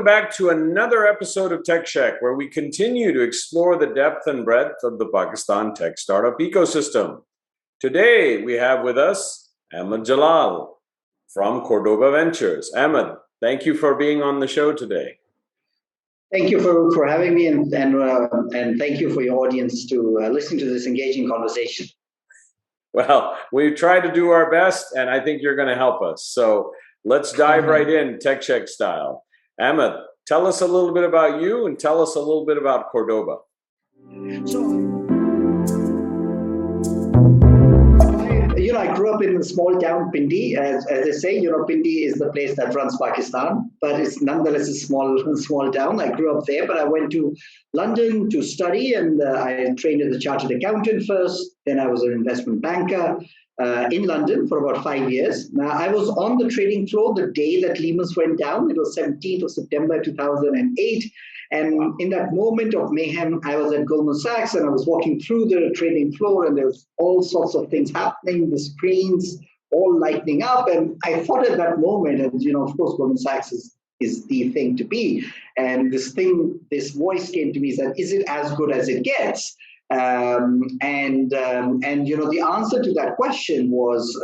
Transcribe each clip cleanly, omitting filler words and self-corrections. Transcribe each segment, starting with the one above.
welcome back to another episode of Tech Sheck, where we continue to explore the depth and breadth of the Pakistan tech startup ecosystem. Today, we have with us Ahmad Jalal from Cordoba Ventures. Ahmad, thank you for being on the show today. Thank you for having me, and thank you for your audience to listen to this engaging conversation. Well, we've tried to do our best, and I think you're going to help us. So let's dive right in, Tech Check style. Ahmad, tell us a little bit about you and tell us a little bit about Cordoba. I grew up in a small town, Pindi. As they say, Pindi is the place that runs Pakistan, but it's nonetheless a small town. I grew up there, but I went to London to study, and I trained as a chartered accountant first. Then I was an investment banker in London for about 5 years. Now, I was on the trading floor the day that Lehman's went down. It was 17th of September 2008. And in that moment of mayhem, I was at Goldman Sachs and I was walking through the trading floor, and there was all sorts of things happening, the screens all lighting up. And I thought at that moment, and of course, Goldman Sachs is the thing to be. And this voice came to me, said, is it as good as it gets? The answer to that question was,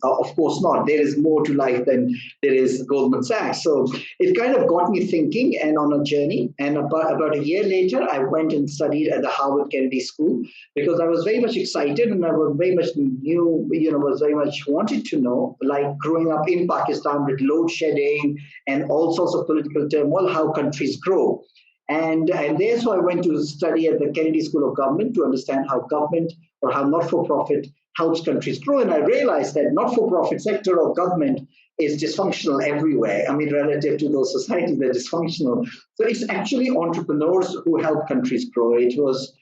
of course not. There is more to life than there is Goldman Sachs. So it kind of got me thinking and on a journey. And about a year later, I went and studied at the Harvard Kennedy School because I was very much excited and I was very much wanted to know, like growing up in Pakistan with load shedding and all sorts of political turmoil, how countries grow. And there, so I went to study at the Kennedy School of Government to understand how government or how not-for-profit helps countries grow. And I realized that not-for-profit sector of government is dysfunctional everywhere. I mean, relative to those societies, they're dysfunctional. So it's actually entrepreneurs who help countries grow. It was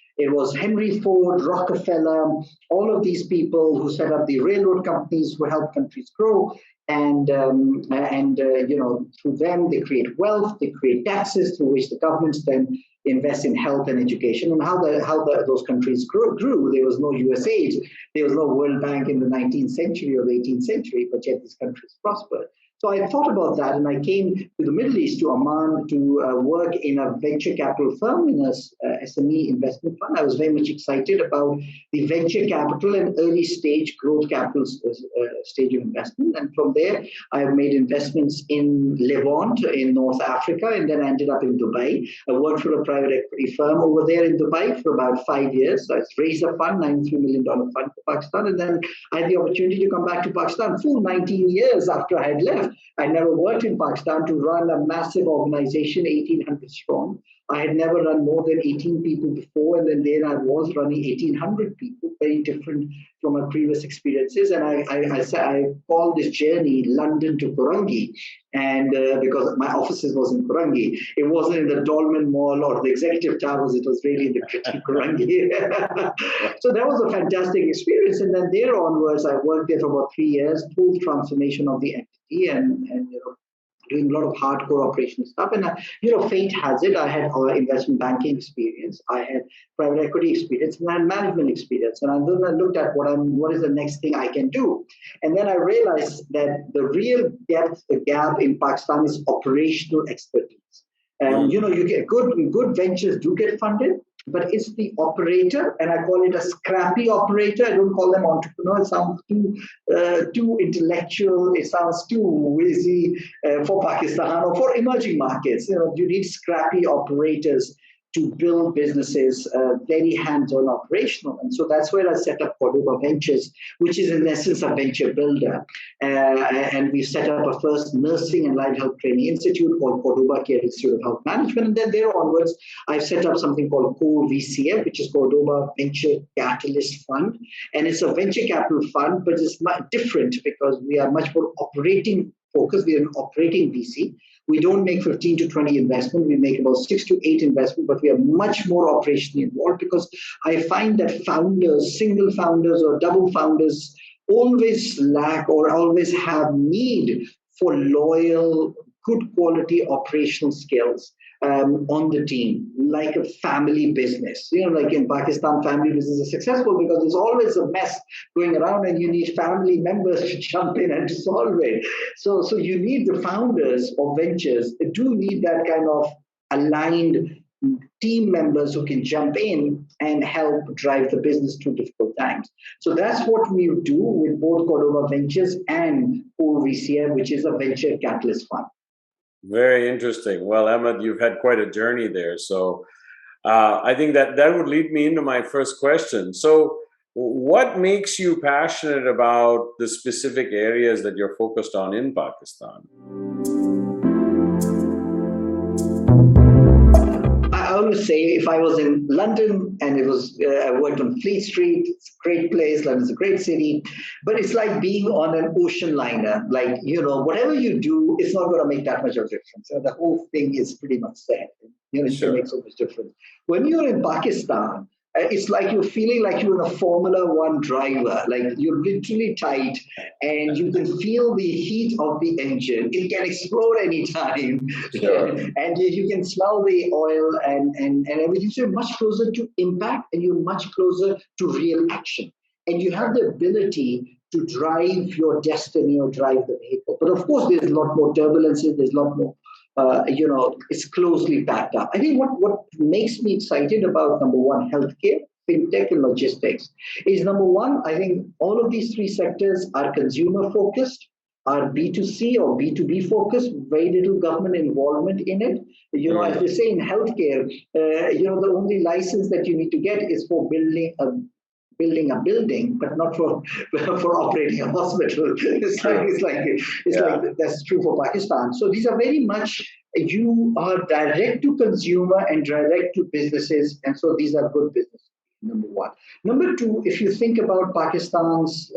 Henry Ford, Rockefeller, all of these people who set up the railroad companies who help countries grow. And through them, they create wealth, they create taxes through which the governments then invest in health and education. And how those countries grew. There was no US aid, there was no World Bank in the 19th century or the 18th century, but yet these countries prospered. So I thought about that, and I came to the Middle East, to Amman, to work in a venture capital firm, in a SME investment fund. I was very much excited about the venture capital and early stage growth capital stage of investment. And from there, I made investments in Levant, in North Africa, and then I ended up in Dubai. I worked for a private equity firm over there in Dubai for about 5 years. So I raised a fund, $93 million fund for Pakistan. And then I had the opportunity to come back to Pakistan full 19 years after I had left. I never worked in Pakistan to run a massive organization, 1,800 strong. I had never run more than 18 people before, and then there I was running 1,800 people, very different from my previous experiences. And I called this journey London to Kurangi, and because my offices was in Kurangi, it wasn't in the Dolmen Mall or the Executive Towers, it was really in the gritty Kurangi. So that was a fantastic experience. And then there onwards, I worked there for about 3 years, full transformation of the entity, and doing a lot of hardcore operational stuff. And, fate has it. I had investment banking experience. I had private equity experience, and I had management experience. And then I looked at what is the next thing I can do. And then I realized that the real gap in Pakistan is operational expertise. You get good ventures do get funded, but it's the operator, and I call it a scrappy operator. I don't call them entrepreneurs. It sounds too intellectual. It sounds too whizzy for Pakistan or for emerging markets. You need scrappy operators to build businesses, very hands-on operational. And so that's where I set up Cordoba Ventures, which is in essence a venture builder. And we set up a first nursing and life health training institute called Cordoba Care Institute of Health Management. And then there onwards, I've set up something called Core VCF, which is Cordoba Venture Catalyst Fund. And it's a venture capital fund, but it's much different because we are much more operating focused. We are an operating VC. We don't make 15 to 20 investment. We make about 6 to 8 investment, but we are much more operationally involved because I find that founders, single founders or double founders always lack or always have need for loyal, good quality operational skills on the team, like a family business. Like in Pakistan, family business is successful because there's always a mess going around and you need family members to jump in and to solve it. So you need the founders of ventures do need that kind of aligned team members who can jump in and help drive the business through difficult times. So that's what we do with both Cordoba Ventures and OVCF, which is a venture catalyst fund. Very interesting. Well, Ahmad, you've had quite a journey there. So I think that would lead me into my first question. So what makes you passionate about the specific areas that you're focused on in Pakistan? I always say if I was in London and I worked on Fleet Street, it's a great place, London's a great city, but it's like being on an ocean liner. Like, whatever you do, it's not going to make that much of a difference. The whole thing is pretty much set. It can make so much difference. When you're in Pakistan, it's like you're feeling like you're a Formula One driver, like you're literally tight and you can feel the heat of the engine. It can explode anytime. Sure. And you can smell the oil and everything. So you're much closer to impact and you're much closer to real action. And you have the ability to drive your destiny or drive the vehicle. But of course, there's a lot more turbulences, there's a lot more it's closely packed up. I think what makes me excited about, number one, healthcare, fintech, and logistics is, number one, I think all of these three sectors are consumer focused, are B2C or B2B focused, very little government involvement in it. As they say in healthcare, the only license that you need to get is for building a building, but not for operating a hospital. It's like that's true for Pakistan. So these are very much, you are direct to consumer and direct to businesses, and so these are good businesses. Number one. Number two, if you think about Pakistan's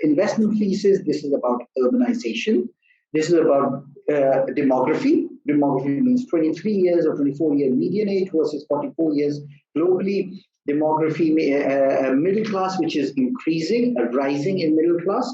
investment thesis, this is about urbanization. This is about demography. Demography means 23 years or 24-year median age versus 44 years globally. Demography, middle class, which is increasing, rising in middle class.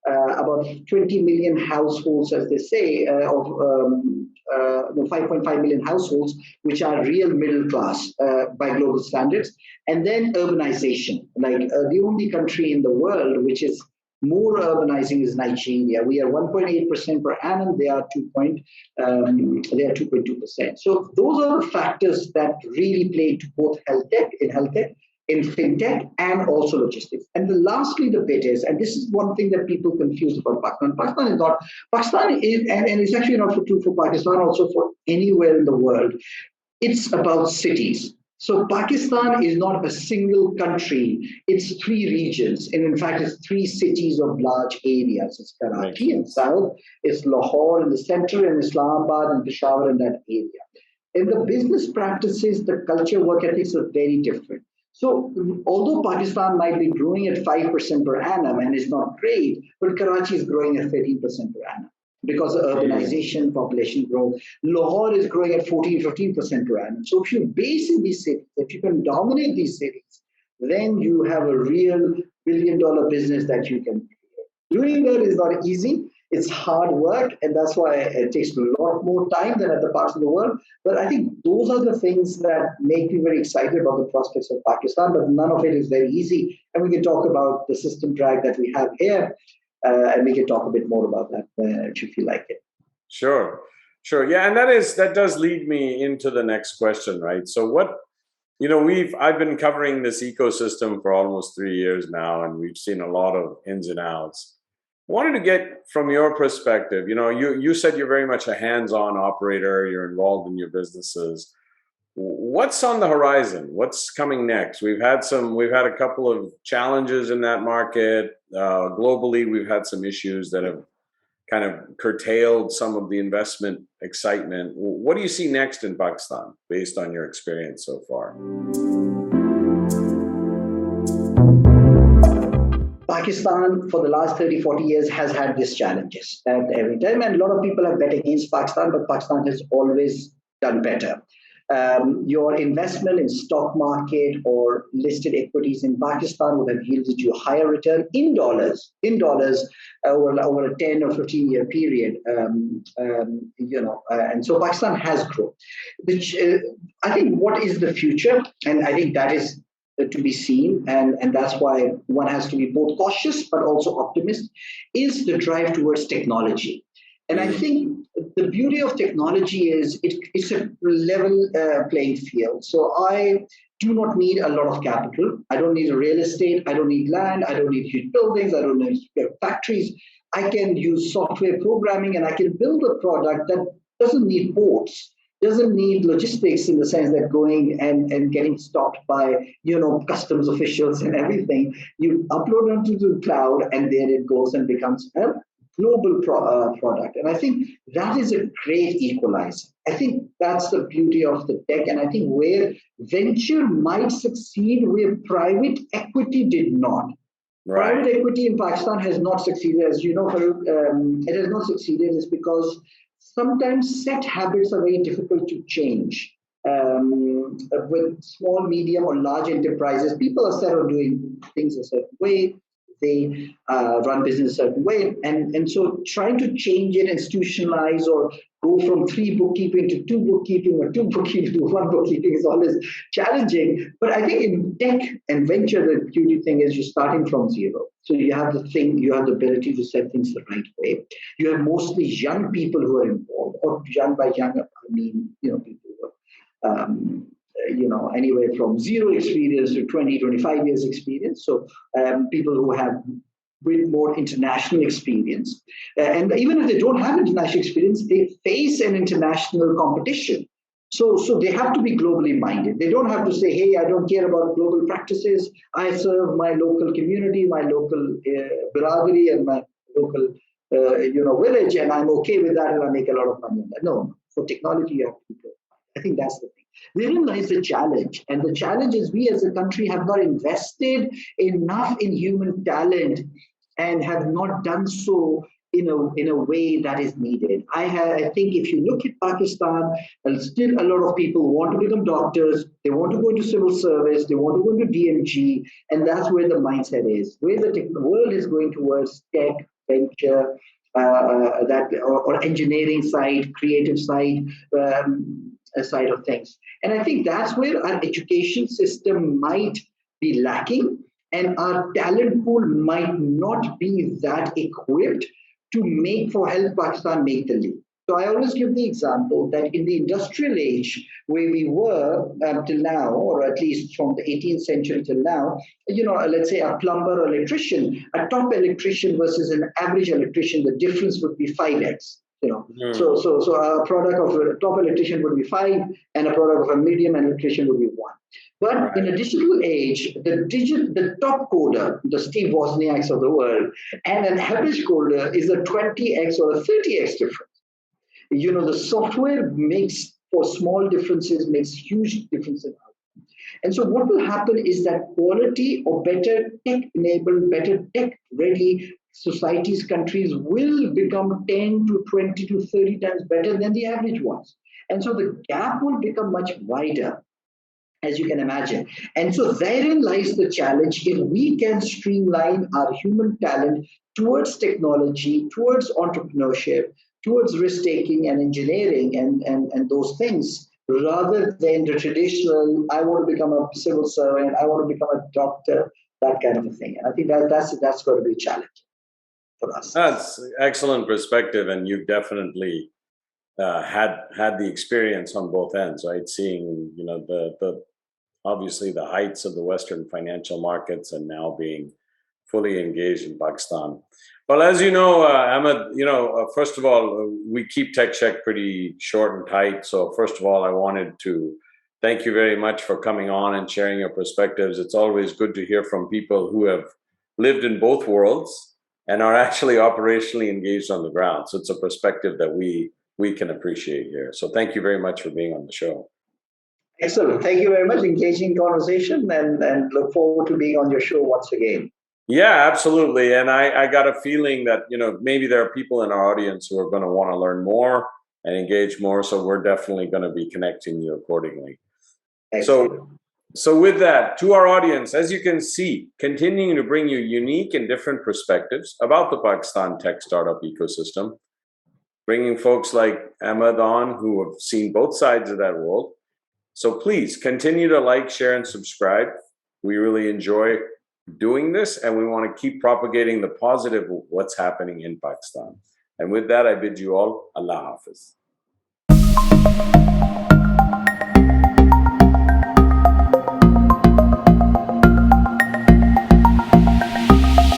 About 20 million households, as they say, 5.5 million households, which are real middle class by global standards. And then urbanization, like the only country in the world which is more urbanizing is Nigeria. We are 1.8% per annum. They are 2.2%. So those are the factors that really play to both healthcare, in fintech, and also logistics. And lastly, the bit is, and this is one thing that people confuse about Pakistan. Pakistan is, and it's actually not true for Pakistan, also for anywhere in the world. It's about cities. So Pakistan is not a single country. It's three regions. And in fact, it's three cities of large areas. It's Karachi in south, it's Lahore in the center, and Islamabad and Peshawar in that area. In the business practices, the culture, work ethics are very different. So although Pakistan might be growing at 5% per annum and is not great, but Karachi is growing at 13% per annum. Because of urbanization, population growth. Lahore is growing at 14-15% per annum. So if you base in these cities, if you can dominate these cities, then you have a real billion-dollar business that you can create. Doing that is not easy. It's hard work, and that's why it takes a lot more time than other parts of the world. But I think those are the things that make me very excited about the prospects of Pakistan, but none of it is very easy. And we can talk about the system drag that we have here. And we can talk a bit more about that if you feel like it. Sure. Yeah, and that does lead me into the next question, right? So I've been covering this ecosystem for almost 3 years now, and we've seen a lot of ins and outs. Wanted to get from your perspective, you said you're very much a hands-on operator, you're involved in your businesses. What's on the horizon? What's coming next? We've had a couple of challenges in that market. Globally, we've had some issues that have kind of curtailed some of the investment excitement. What do you see next in Pakistan based on your experience so far? Pakistan, for the last 30, 40 years, has had these challenges at every time. And a lot of people have bet against Pakistan, but Pakistan has always done better. your investment in stock market or listed equities in Pakistan would have yielded you a higher return in dollars over a 10 or 15-year period. And so Pakistan has grown. Which I think what is the future, and I think that is to be seen, and that's why one has to be both cautious but also optimist, is the drive towards technology. And I think the beauty of technology is it's a level playing field. So I do not need a lot of capital. I don't need real estate. I don't need land. I don't need huge buildings. I don't need factories. I can use software programming and I can build a product that doesn't need ports, doesn't need logistics in the sense that going and getting stopped by customs officials and everything. You upload onto the cloud and there it goes and becomes a global product. And I think that is a great equalizer. I think that's the beauty of the tech. And I think where venture might succeed, where private equity did not. Right. Private equity in Pakistan has not succeeded. As you know, it has not succeeded is because sometimes set habits are very difficult to change. With small, medium, or large enterprises, people are set on doing things a certain way. They run business a certain way. And so trying to change it, institutionalize, or go from 3 bookkeeping to 2 bookkeeping or 2 bookkeeping to 1 bookkeeping is always challenging. But I think in tech and venture, the beauty thing is you're starting from zero. So you have the ability to set things the right way. You have mostly young people who are involved, or young by young, I mean, people who are, anywhere from 0 experience to 20, 25 years experience. So people who have with more international experience. And even if they don't have international experience, they face an international competition. So they have to be globally minded. They don't have to say, hey, I don't care about global practices. I serve my local community, my local biradari, and my local village, and I'm okay with that, and I make a lot of money on that. No, for technology, you have to be global. I think that's the thing. Therein lies the challenge. And the challenge is we as a country have not invested enough in human talent and have not done so in a way that is needed. I think if you look at Pakistan, still a lot of people want to become doctors, they want to go into civil service, they want to go into DMG, and that's where the mindset is. Where the world is going towards tech, venture, or engineering side, creative side, side of things. And I think that's where our education system might be lacking, and our talent pool might not be that equipped to help Pakistan make the leap. So I always give the example that in the industrial age, where we were till now, or at least from the 18th century till now, let's say a plumber or electrician, a top electrician versus an average electrician, the difference would be 5x. So a product of a top electrician would be 5, and a product of a medium electrician would be 1. But in a digital age, the top coder, the Steve Wozniaks of the world, and an average coder is a 20x or a 30x difference. The software makes for small differences, makes huge difference in outcome. And so what will happen is that quality or better tech-enabled, better tech-ready societies, countries will become 10 to 20 to 30 times better than the average ones. And so the gap will become much wider, as you can imagine. And so therein lies the challenge. If we can streamline our human talent towards technology, towards entrepreneurship, towards risk-taking and engineering and those things, rather than the traditional, I want to become a civil servant, I want to become a doctor, that kind of a thing. And I think that's going to be a challenge for us. That's excellent perspective, and you've definitely had the experience on both ends, right? Seeing the obviously the heights of the Western financial markets, and now being fully engaged in Pakistan. Well, as you know, Ahmad, first of all, we keep TechSheck pretty short and tight. So first of all, I wanted to thank you very much for coming on and sharing your perspectives. It's always good to hear from people who have lived in both worlds and are actually operationally engaged on the ground. So it's a perspective that we can appreciate here. So thank you very much for being on the show. Excellent. Thank you very much. Engaging conversation, and look forward to being on your show once again. Yeah, absolutely. And I got a feeling that, maybe there are people in our audience who are going to want to learn more and engage more. So we're definitely going to be connecting you accordingly. Excellent. So with that, to our audience, as you can see, continuing to bring you unique and different perspectives about the Pakistan tech startup ecosystem, bringing folks like Ahmad on who have seen both sides of that world. So please continue to like, share, and subscribe. We really enjoy doing this, and we want to keep propagating the positive of what's happening in Pakistan. And with that, I bid you all Allah Hafiz.